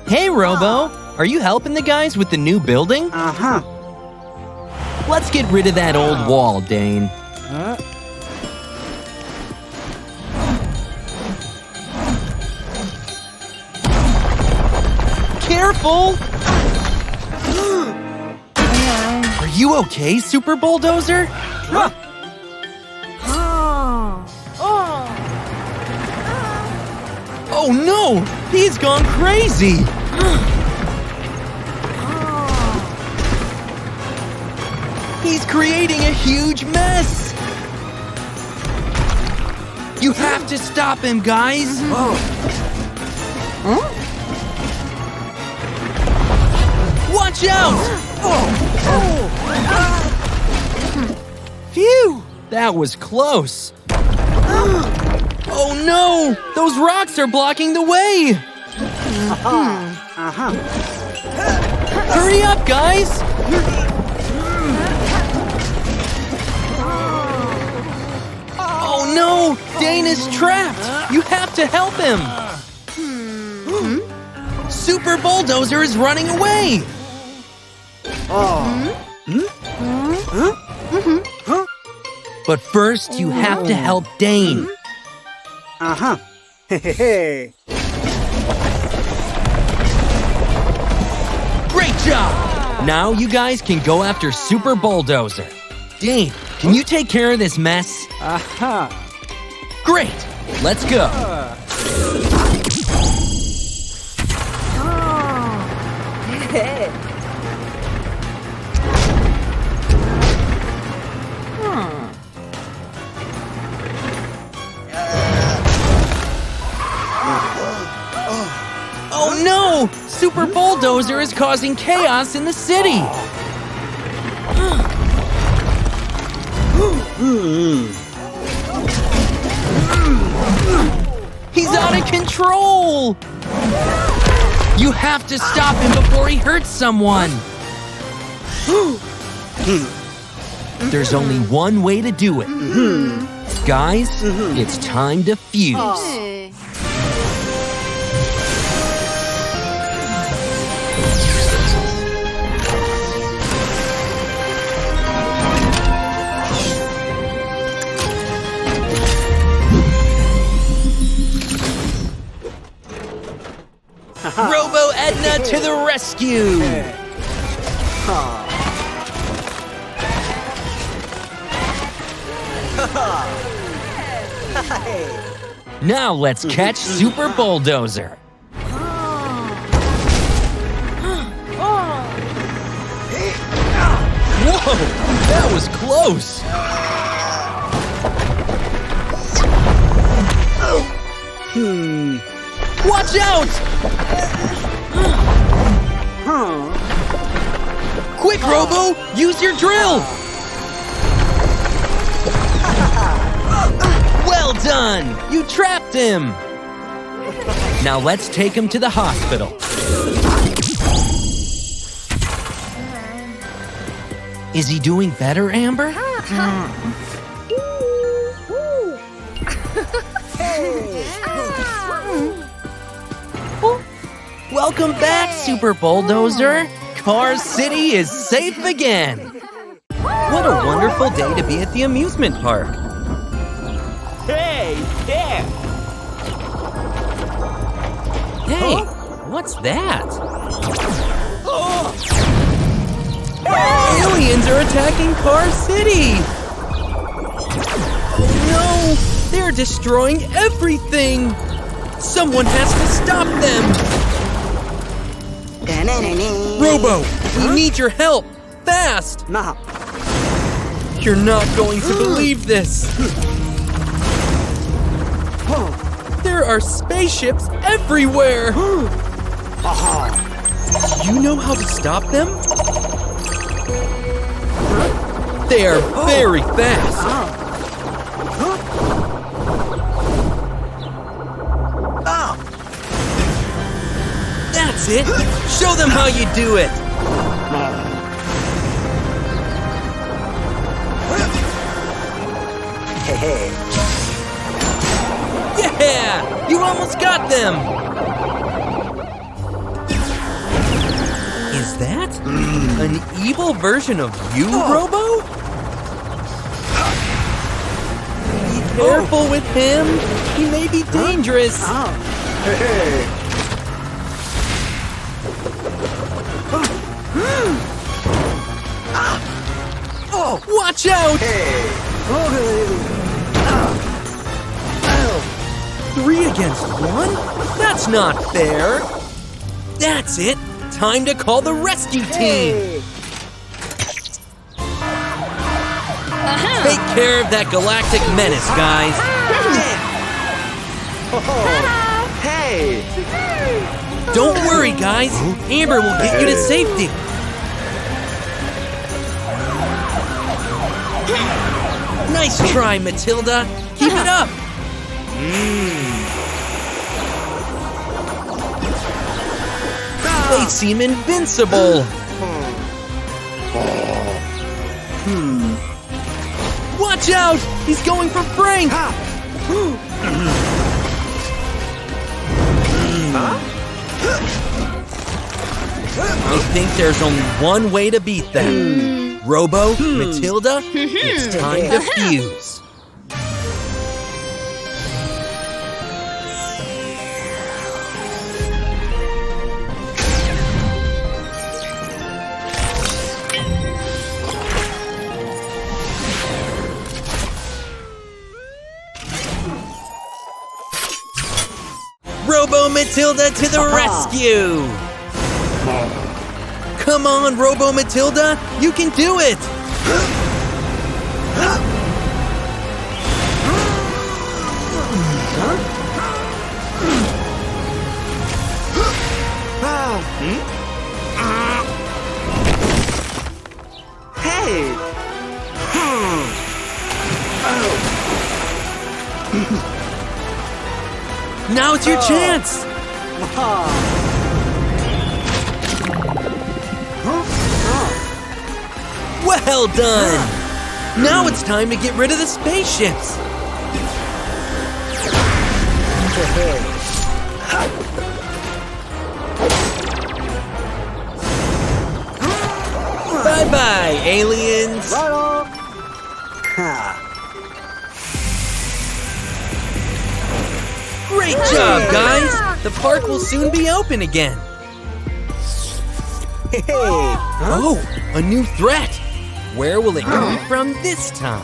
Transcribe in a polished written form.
Hey, Robo. Are you helping the guys with the new building? Let's get rid of that old wall, Dane. Careful! Are you okay, Super Bulldozer? Oh no! He's gone crazy! He's creating a huge mess! You have to stop him, guys! Watch out! Phew! That was close! Oh no! Those rocks are blocking the way! Hurry up, guys! Oh no! Dane is trapped! You have to help him! Super Bulldozer is running away! But first, you have to help Dane. Great job! Now you guys can go after Super Bulldozer. Dane, can you take care of this mess? Great! Let's go! Oh no! Super Bulldozer is causing chaos in the city! He's out of control! You have to stop him before he hurts someone! There's only one way to do it. Guys, it's time to fuse. Robo Edna to the rescue! Now let's catch Super Bulldozer. Whoa, that was close. Watch out! Quick, Robo! Use your drill! Well done! You trapped him! Now let's take him to the hospital. Is he doing better, Amber? Welcome back, Super Bulldozer! Car City is safe again! What a wonderful day to be at the amusement park! Hey, yeah! Hey, what's that? Aliens are attacking Car City! No! They're destroying everything! Someone has to stop them! Robo, we need your help! Fast! You're not going to believe this! There are spaceships everywhere! You know how to stop them? They are very fast! That's it! Show them how you do it! almost got them! Is that an evil version of you, Robo? Be careful with him. He may be dangerous. Watch out! 3 against 1? That's not fair. That's it. Time to call the rescue team. Take care of that galactic menace, guys. Hey! Don't worry, guys. Amber will get you to safety. Nice try, Matilda. Keep it up. They seem invincible. Watch out! He's going for Frank. I think there's only one way to beat them. Robo, Matilda, it's time to fuse. Robo Matilda to the rescue! Come on, Robo Matilda, you can do it! Hey! Now it's your chance! Well done! Now it's time to get rid of the spaceships! Bye-bye, aliens! Great job, guys! The park will soon be open again. Oh, a new threat! Where will it come from this time?